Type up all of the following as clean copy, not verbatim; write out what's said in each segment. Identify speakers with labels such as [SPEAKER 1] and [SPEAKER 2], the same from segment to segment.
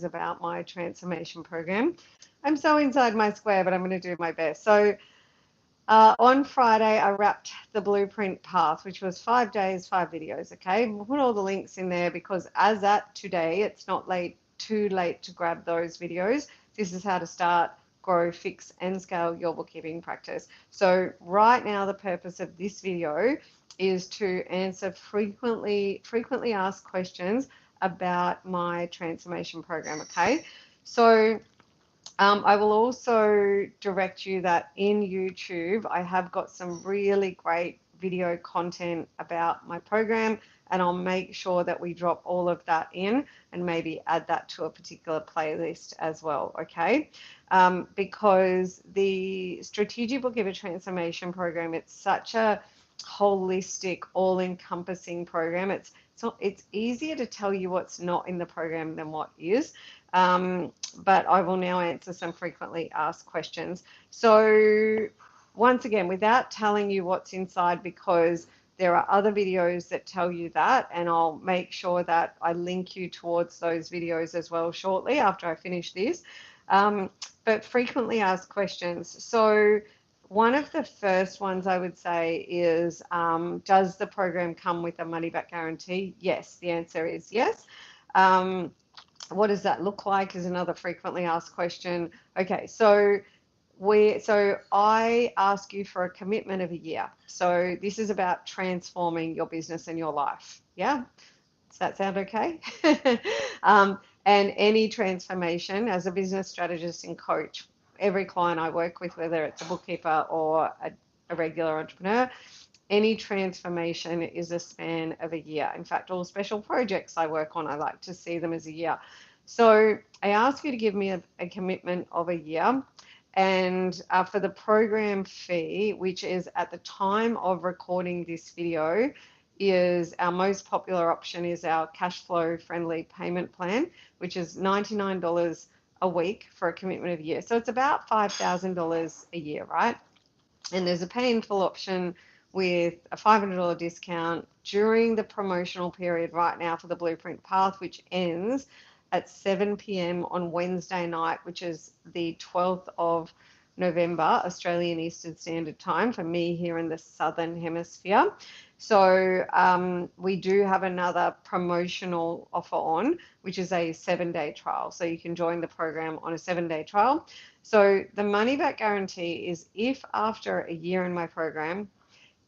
[SPEAKER 1] about my transformation program. I'm so inside my square, but I'm going to do my best. So on Friday, I wrapped the blueprint path, which was 5 days, 5 videos. Okay, we'll put all the links in there because as at today, it's not too late to grab those videos. This is how to start, grow, fix, and scale your bookkeeping practice. So right now, the purpose of this video is to answer frequently asked questions about my transformation program. Okay, so I will also direct you that in YouTube, I have got some really great video content about my program, and I'll make sure that we drop all of that in and maybe add that to a particular playlist as well, okay? Because the Strategic Bookkeeper Transformation Program, it's such a holistic, all-encompassing program. It's easier to tell you what's not in the program than what is. But I will now answer some frequently asked questions. So once again, without telling you what's inside, because there are other videos that tell you that, and I'll make sure that I link you towards those videos as well shortly after I finish this. But frequently asked questions. So one of the first ones I would say is, does the program come with a money back guarantee? Yes, the answer is yes. What does that look like is another frequently asked question. Okay, so I ask you for a commitment of a year. So this is about transforming your business and your life. Yeah? Does that sound okay? And any transformation as a business strategist and coach, every client I work with, whether it's a bookkeeper or a regular entrepreneur, any transformation is a span of a year. In fact, all special projects I work on, I like to see them as a year. So I ask you to give me a commitment of a year. And for the program fee, which is at the time of recording this video, is our most popular option is our cash flow friendly payment plan, which is $99 a week for a commitment of a year. So it's about $5,000 a year, right? And there's a pay in full option with a $500 discount during the promotional period right now for the Blueprint Path, which ends at 7 p.m. on Wednesday night, which is the 12th of November, Australian Eastern Standard Time for me here in the Southern Hemisphere. So we do have another promotional offer on, which is a 7-day trial. So you can join the program on a 7-day trial. So the money back guarantee is if after a year in my program,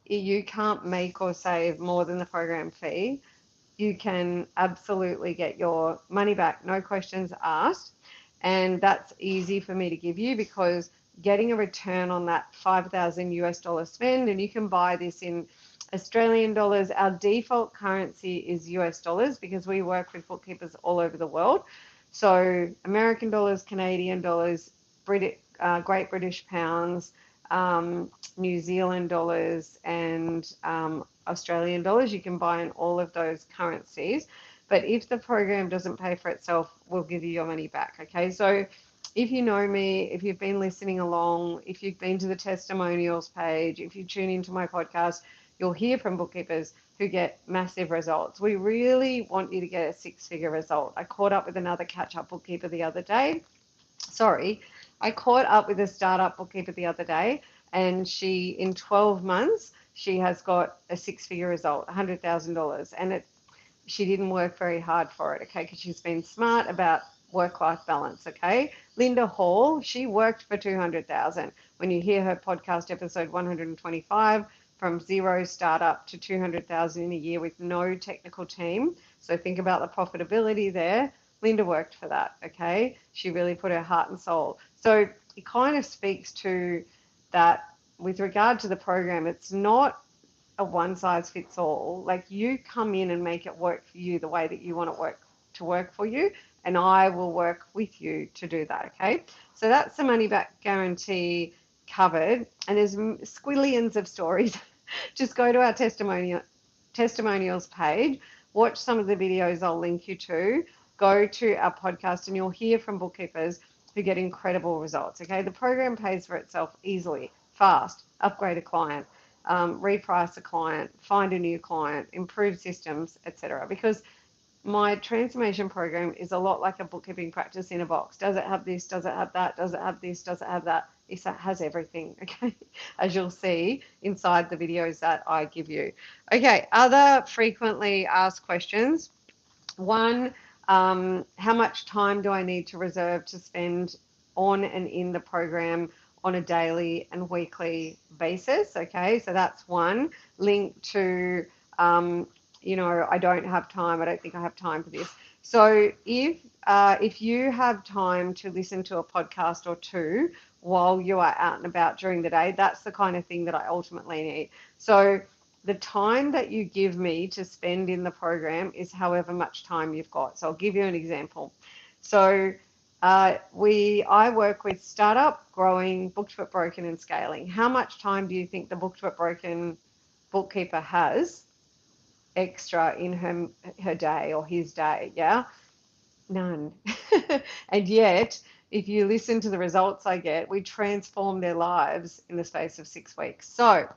[SPEAKER 1] you can't make or save more than the program fee, you can absolutely get your money back, no questions asked. And that's easy for me to give you because getting a return on that 5,000 US dollar spend, and you can buy this in Australian dollars. Our default currency is US dollars because we work with bookkeepers all over the world. So American dollars, Canadian dollars, Great British pounds, New Zealand dollars, and Australian dollars. You can buy in all of those currencies. But if the program doesn't pay for itself, we'll give you your money back. Okay, so if you know me, if you've been listening along, if you've been to the testimonials page, if you tune into my podcast, you'll hear from bookkeepers who get massive results. We really want you to get a 6-figure result. I caught up with another catch-up bookkeeper the other day. I caught up with a startup bookkeeper the other day, and in 12 months, she has got a 6-figure result, $100,000. And she didn't work very hard for it, okay, because she's been smart about work-life balance, okay? Linda Hall, she worked for $200,000. When you hear her podcast episode 125, from zero startup to $200,000 in a year with no technical team. So think about the profitability there. Linda worked for that, okay? She really put her heart and soul. So it kind of speaks to that with regard to the program, it's not a one size fits all. Like you come in and make it work for you the way that you want it to work for you, and I will work with you to do that, okay? So that's the money back guarantee covered, and there's squillions of stories. Just go to our testimonials page, watch some of the videos I'll link you to, go to our podcast, and you'll hear from bookkeepers who get incredible results, okay? The program pays for itself easily, fast, upgrade a client, reprice a client, find a new client, improve systems, etc. Because my transformation program is a lot like a bookkeeping practice in a box. Does it have this? Does it have that? Does it have this? Does it have that? It has everything, okay? As you'll see inside the videos that I give you. Okay, other frequently asked questions. One, how much time do I need to reserve to spend on and in the program on a daily and weekly basis? Okay, so that's one. Linked to, um, I don't have time. I don't think I have time for this. So if you have time to listen to a podcast or two while you are out and about during the day, that's the kind of thing that I ultimately need. So the time that you give me to spend in the program is however much time you've got. So I'll give you an example. So I work with startup, growing, booked but broken, and scaling. How much time do you think the booked but broken bookkeeper has extra in her day or his day? Yeah, none. And yet, if you listen to the results I get, we transform their lives in the space of 6 weeks. So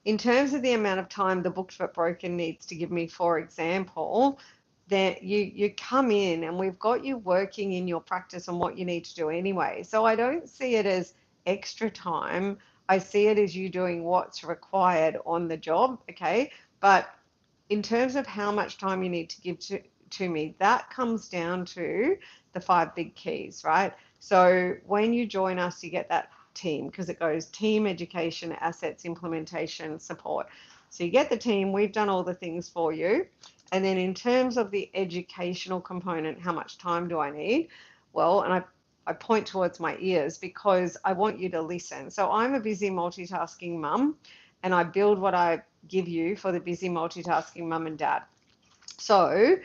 [SPEAKER 1] in terms of the amount of time the booked but broken needs to give me, for example, that you come in and we've got you working in your practice on what you need to do anyway. So I don't see it as extra time. I see it as you doing what's required on the job, okay? But in terms of how much time you need to give to me, that comes down to the 5 big keys, right? So when you join us, you get that team because it goes team, education, assets, implementation, support. So you get the team, we've done all the things for you. And then in terms of the educational component, how much time do I need? Well, and I point towards my ears because I want you to listen. So I'm a busy multitasking mum and I build what I give you for the busy multitasking mum and dad. So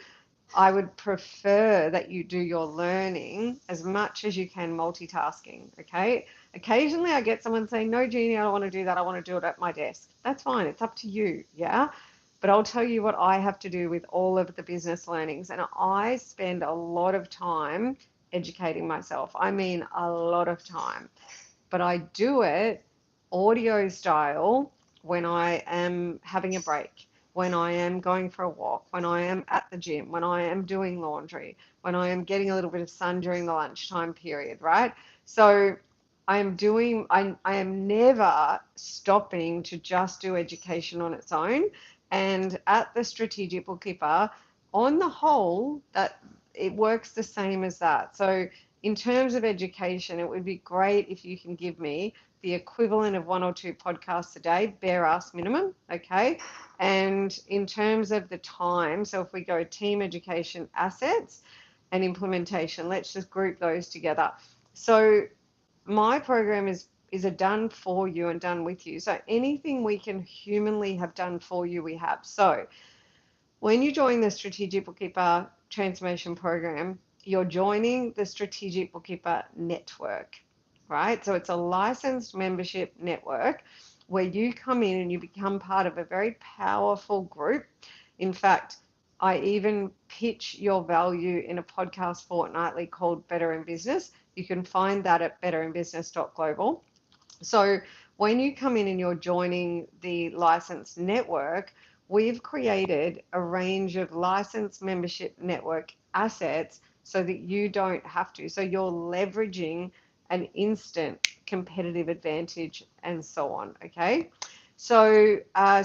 [SPEAKER 1] I would prefer that you do your learning as much as you can multitasking, okay? Occasionally I get someone saying, no, Jeannie, I don't want to do that. I want to do it at my desk. That's fine. It's up to you, yeah? But I'll tell you what I have to do with all of the business learnings. And I spend a lot of time educating myself. I mean, a lot of time. But I do it audio style when I am having a break, when I am going for a walk, when I am at the gym, when I am doing laundry, when I am getting a little bit of sun during the lunchtime period, right? So I am never stopping to just do education on its own. And at the Strategic Bookkeeper, on the whole, that it works the same as that. So in terms of education, it would be great if you can give me the equivalent of 1 or 2 podcasts a day, bare ass minimum, okay? And in terms of the time, so if we go team, education, assets, and implementation, let's just group those together. So my program is a done for you and done with you. So anything we can humanly have done for you, we have. So when you join the Strategic Bookkeeper Transformation Program, you're joining the Strategic Bookkeeper Network, right? So it's a licensed membership network where you come in and you become part of a very powerful group. In fact, I even pitch your value in a podcast fortnightly called Better in Business. You can find that at betterinbusiness.global. So when you come in and you're joining the licensed network, we've created a range of licensed membership network assets so that you don't have to. So you're leveraging an instant competitive advantage and so on. Okay. So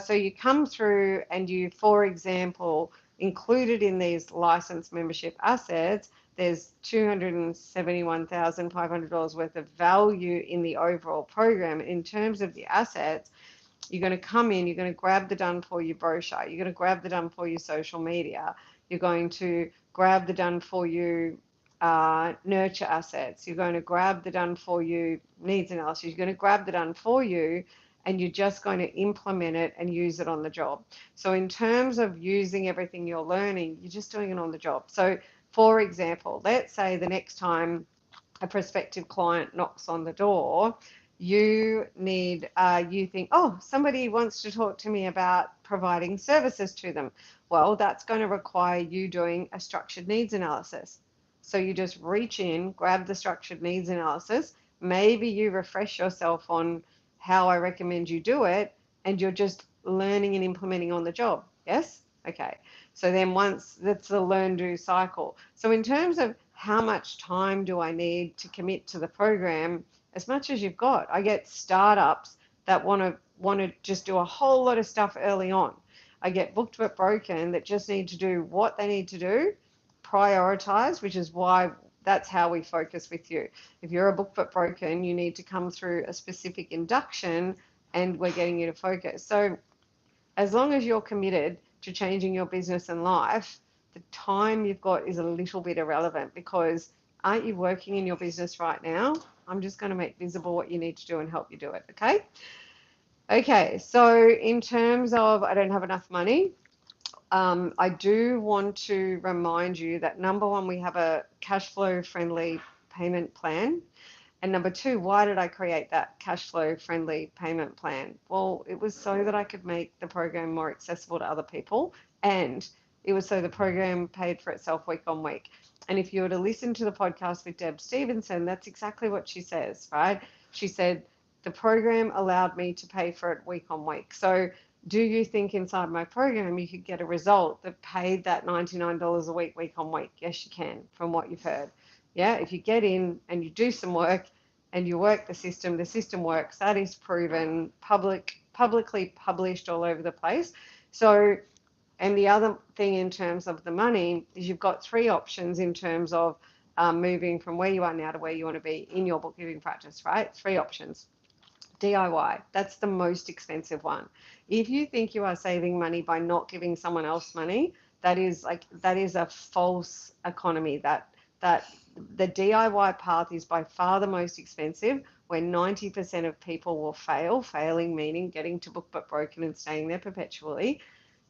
[SPEAKER 1] you come through and you, for example, included in these licensed membership assets, there's $271,500 worth of value in the overall program. In terms of the assets, you're going to come in, you're going to grab the done for you brochure, you're going to grab the done for you social media, you're going to grab the done for you nurture assets, you're going to grab the done for you needs analysis, you're going to grab the done for you, and you're just going to implement it and use it on the job. So in terms of using everything you're learning, you're just doing it on the job. So for example, let's say the next time a prospective client knocks on the door, you think, oh, somebody wants to talk to me about providing services to them. Well, that's going to require you doing a structured needs analysis. So you just reach in, grab the structured needs analysis. Maybe you refresh yourself on how I recommend you do it, and you're just learning and implementing on the job. Yes? Okay. So then once that's the learn do cycle. So in terms of how much time do I need to commit to the program, as much as you've got. I get startups that want to just do a whole lot of stuff early on. I get booked but broken that just need to do what they need to do, prioritize, which is why that's how we focus with you. If you're a book but broken, you need to come through a specific induction and we're getting you to focus. So as long as you're committed to changing your business and life, the time you've got is a little bit irrelevant because aren't you working in your business right now? I'm just going to make visible what you need to do and help you do it. Okay. Okay. So in terms of I don't have enough money, I do want to remind you that number one, we have a cash flow friendly payment plan. And number two, why did I create that cash flow friendly payment plan? Well, it was so that I could make the program more accessible to other people, and it was so the program paid for itself week on week. And if you were to listen to the podcast with Deb Stevenson, that's exactly what she says, right? She said, the program allowed me to pay for it week on week. So do you think inside my program you could get a result that paid that $99 a week, week on week? Yes, you can, from what you've heard. Yeah, if you get in and you do some work and you work the system works. That is proven, publicly published all over the place. So, and the other thing in terms of the money is you've got three options in terms of moving from where you are now to where you want to be in your bookkeeping practice, right? Three options. DIY, that's the most expensive one. If you think you are saving money by not giving someone else money, that is a false economy. That the DIY path is by far the most expensive, where 90% of people will fail, failing meaning getting to book but broken and staying there perpetually.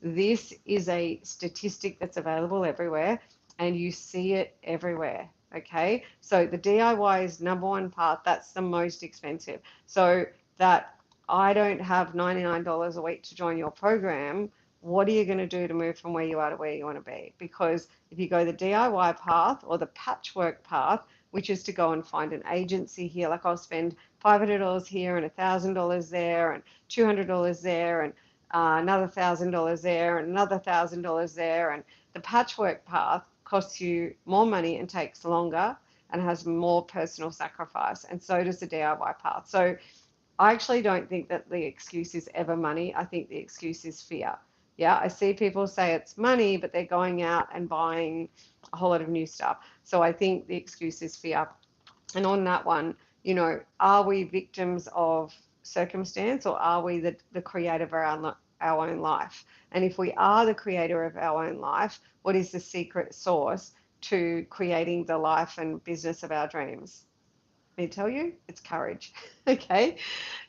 [SPEAKER 1] This is a statistic that's available everywhere and you see it everywhere. Okay, so the DIY is number one path, that's the most expensive. So that I don't have $99 a week to join your program, what are you going to do to move from where you are to where you want to be? Because if you go the DIY path or the patchwork path, which is to go and find an agency here, like I'll spend $500 here and $1,000 there and $200 there and another $1,000 there and another $1,000 there. And the patchwork path costs you more money and takes longer and has more personal sacrifice. And so does the DIY path. So I actually don't think that the excuse is ever money. I think the excuse is fear. Yeah, I see people say it's money, but they're going out and buying a whole lot of new stuff. So I think the excuse is fear. And on that one, are we victims of circumstance or are we the creator of our own life? And if we are the creator of our own life, what is the secret sauce to creating the life and business of our dreams? Let me tell you, it's courage. Okay.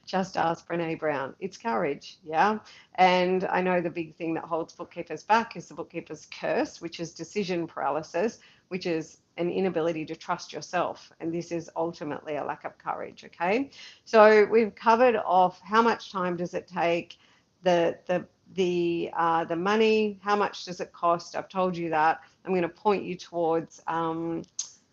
[SPEAKER 1] Just ask Brene Brown. It's courage. Yeah. And I know the big thing that holds bookkeepers back is the bookkeeper's curse, which is decision paralysis, which is an inability to trust yourself. And this is ultimately a lack of courage. Okay. So we've covered off how much time does it take, the money, how much does it cost? I've told you that. I'm going to point you towards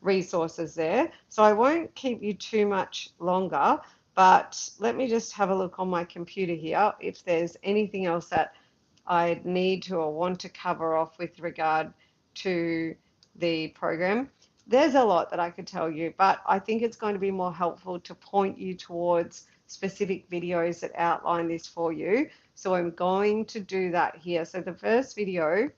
[SPEAKER 1] resources there. So I won't keep you too much longer, but let me just have a look on my computer here if there's anything else that I need to or want to cover off with regard to the program. There's a lot that I could tell you, but I think it's going to be more helpful to point you towards specific videos that outline this for you. So I'm going to do that here. So the first video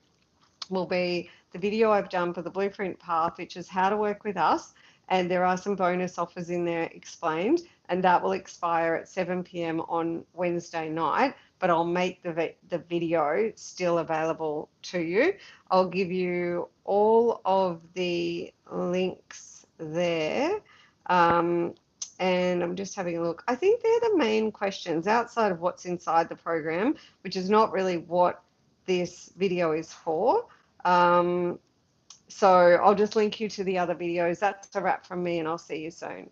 [SPEAKER 1] will be the video I've done for the Blueprint Path, which is how to work with us. And there are some bonus offers in there explained, and that will expire at 7 p.m. on Wednesday night, but I'll make the video still available to you. I'll give you all of the links there. And I'm just having a look. I think they're the main questions outside of what's inside the program, which is not really what this video is for. So I'll just link you to the other videos. That's a wrap from me and I'll see you soon.